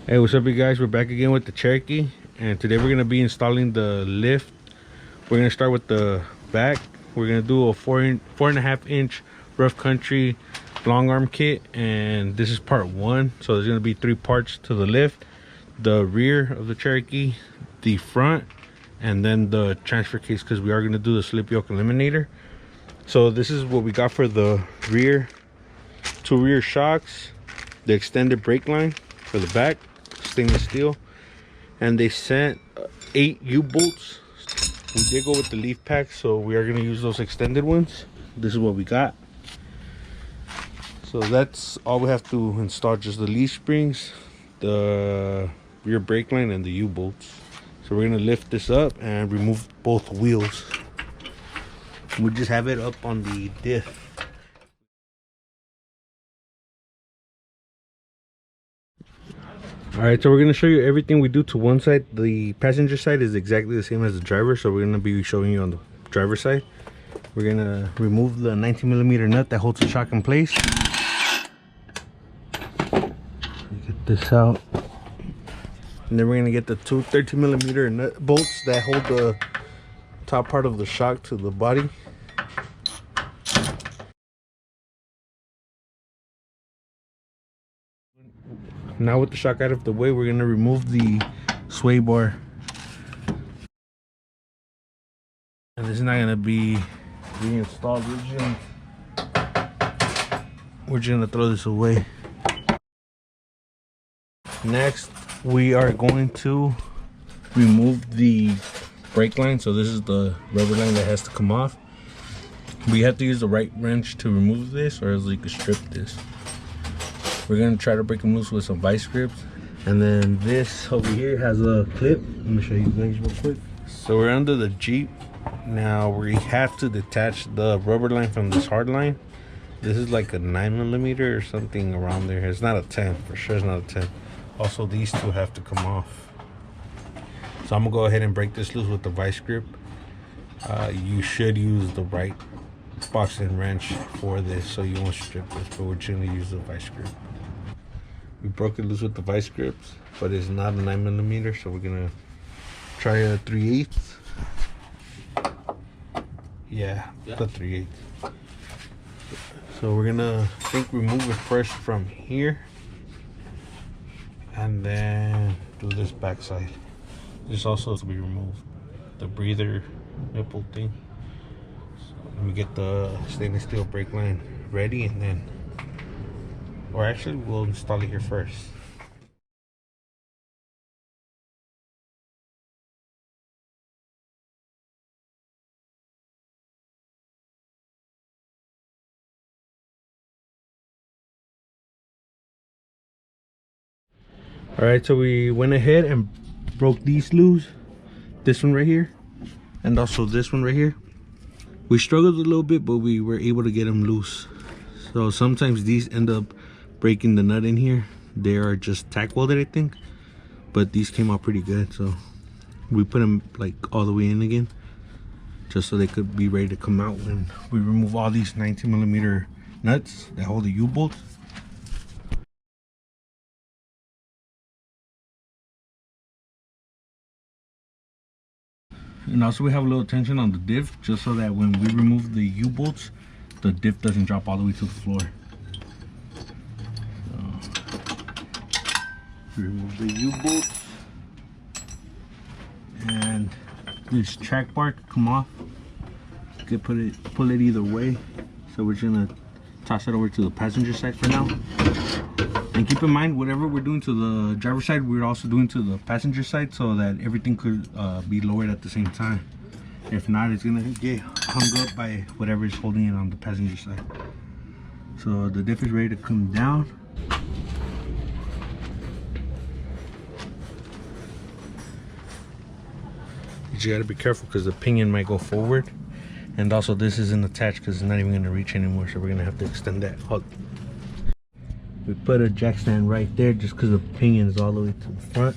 Hey, what's up you guys? We're back again with the Cherokee, and today we're gonna be installing the lift. We're gonna start with the back. We're gonna do a 4.5 inch rough country long arm kit, and this is part one. So there's gonna be 3 parts to the lift: the rear of the Cherokee, the front, and then the transfer case, because we are gonna do the slip yoke eliminator. So this is what we got for the rear: 2 rear shocks, the extended brake line for the back, stainless steel, and they sent 8 U-bolts. We did go with the leaf pack, so we are going to use those extended ones. This is what we got. So that's all we have to install: just the leaf springs, the rear brake line, and the U-bolts. So we're going to lift this up and remove both wheels. We just have it up on the diff. All right, so we're going to show you everything we do to one side. The passenger side is exactly the same as the driver, so we're going to be showing you on the driver side. We're going to remove the 19mm nut that holds the shock in place. Get this out. And then we're going to get the 2 13mm nut bolts that hold the top part of the shock to the body. Now with the shock out of the way, we're going to remove the sway bar. And this is not going to be reinstalled. We're just going to throw this away. Next, we are going to remove the brake line. So this is the rubber line that has to come off. We have to use the right wrench to remove this, or else we could strip this. We're gonna try to break them loose with some vice grips. And then this over here has a clip. Let me show you guys real quick. So we're under the Jeep. Now we have to detach the rubber line from this hard line. This is like a 9mm or something around there. It's not a 10, for sure it's not a 10. Also, these two have to come off. So I'm gonna go ahead and break this loose with the vice grip. You should use the right boxing wrench for this, so you won't strip this, but we're just gonna use the vice grip. We broke it loose with the vice grips, but it's not a 9mm, so we're gonna try a 3/8. Yeah, the 3/8. So we're gonna remove it first from here, and then do this back side. This also has to be removed, the breather nipple thing. Let me get the stainless steel brake line ready, and then, or actually we'll install it here first. All right, so we went ahead and broke these loose. This one right here, and also this one right here. We struggled a little bit, but we were able to get them loose. So sometimes these end up breaking the nut in here. They are just tack welded, I think, but these came out pretty good. So we put them like all the way in again, just so they could be ready to come out when we remove all these 19mm nuts that hold the U-bolts. And also we have a little tension on the diff, just so that when we remove the U-bolts, the diff doesn't drop all the way to the floor. So, remove the U-bolts, and this track bar can come off. You could pull it either way. So we're just gonna toss it over to the passenger side for now. And keep in mind, whatever we're doing to the driver's side, we're also doing to the passenger side, so that everything could be lowered at the same time. If not, it's gonna get hung up by whatever is holding it on the passenger side. So the diff is ready to come down. You just gotta be careful, because the pinion might go forward. And also this isn't attached, because it's not even gonna reach anymore, so we're gonna have to extend that hook. We put a jack stand right there just because the pinion is all the way to the front.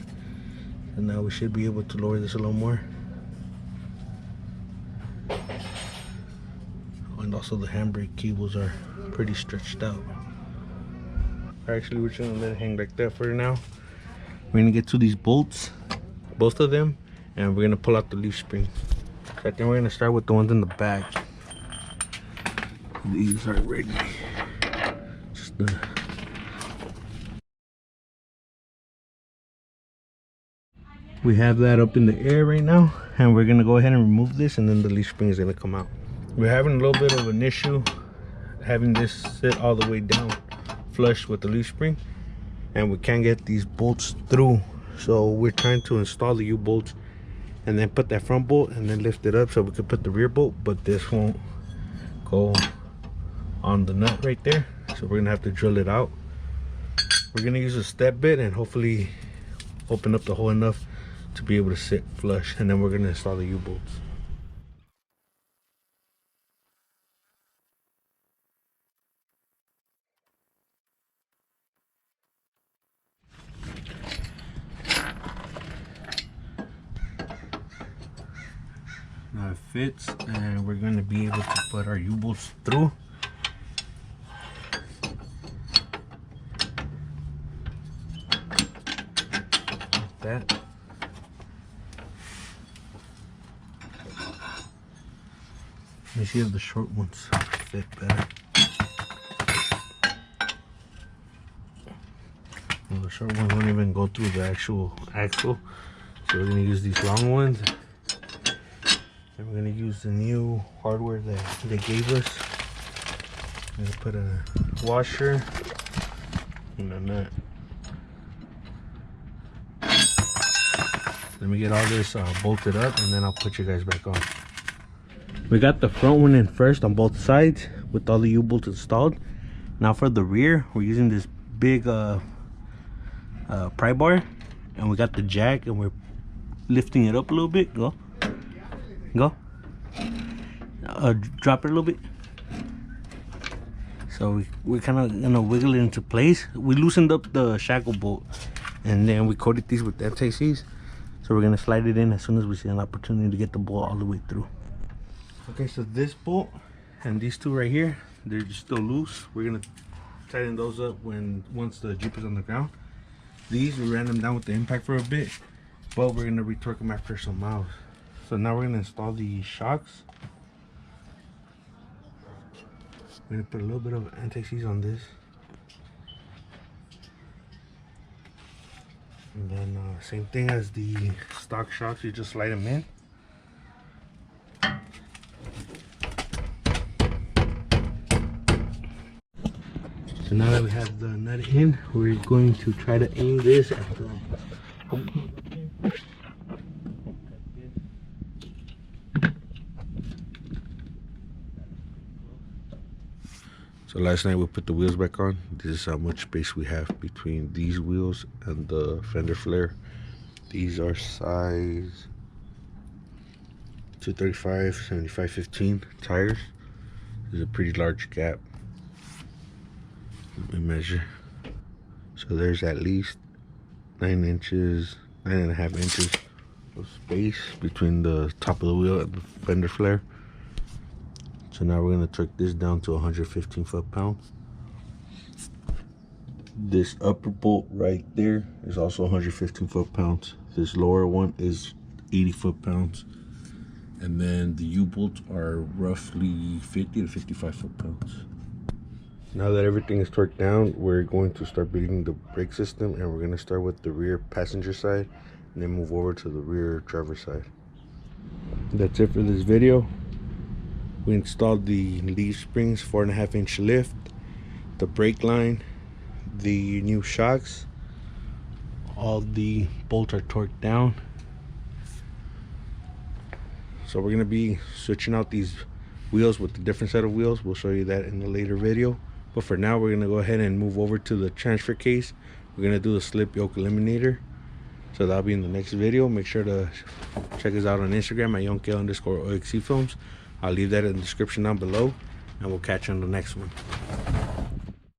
And now we should be able to lower this a little more. And also the handbrake cables are pretty stretched out. Actually, we're just gonna let it hang like that for now. We're gonna get to these bolts, both of them, and we're gonna pull out the leaf spring. So I think we're gonna start with the ones in the back. These are ready. We have that up in the air right now, and we're gonna go ahead and remove this, and then the leaf spring is gonna come out. We're having a little bit of an issue having this sit all the way down flush with the leaf spring, and we can't get these bolts through. So we're trying to install the U-bolts and then put that front bolt and then lift it up so we could put the rear bolt, but this won't go on the nut right there, so we're gonna have to drill it out. We're gonna use a step bit and hopefully open up the hole enough to be able to sit flush, and then we're gonna install the U-bolts. Now it fits, and we're gonna be able to put our U-bolts through. Like that. Let me see if the short ones fit better. Well, the short ones won't even go through the actual axle, so we're gonna use these long ones. And we're gonna use the new hardware that they gave us. I'm gonna put a washer and a nut. Let me get all this bolted up, and then I'll put you guys back on. We got the front one in first on both sides with all the U-bolts installed. Now for the rear, we're using this big pry bar, and we got the jack, and we're lifting it up a little bit. Go. Drop it a little bit. So we're kind of gonna wiggle it into place. We loosened up the shackle bolt, and then we coated these with FTCs. So we're gonna slide it in as soon as we see an opportunity to get the bolt all the way through. Okay, so this bolt and these two right here, they're just still loose. We're gonna tighten those up once the Jeep is on the ground. These, we ran them down with the impact for a bit, but we're gonna retorque them after some miles. So now we're gonna install the shocks. We're gonna put a little bit of anti-seize on this. And then same thing as the stock shocks, you just slide them in. So now that we have the nut in, we're going to try to aim this at the... So last night we put the wheels back on. This is how much space we have between these wheels and the fender flare. These are size 235, 75, 15 tires. There's a pretty large gap. Let me measure. So there's at least 9.5 inches of space between the top of the wheel and the fender flare. So now we're going to torque this down to 115 foot-pounds. This upper bolt right there is also 115 foot-pounds. This lower one is 80 foot-pounds. And then the U-bolts are roughly 50 to 55 foot-pounds. Now that everything is torqued down, we're going to start building the brake system, and we're going to start with the rear passenger side and then move over to the rear driver side. That's it for this video. We installed the leaf springs, 4.5 inch lift, the brake line, the new shocks. All the bolts are torqued down. So we're going to be switching out these wheels with a different set of wheels. We'll show you that in a later video. But for now, we're going to go ahead and move over to the transfer case. We're going to do the slip yoke eliminator. So that'll be in the next video. Make sure to check us out on Instagram at Yonke_OXC Films. I'll leave that in the description down below, and we'll catch you on the next one.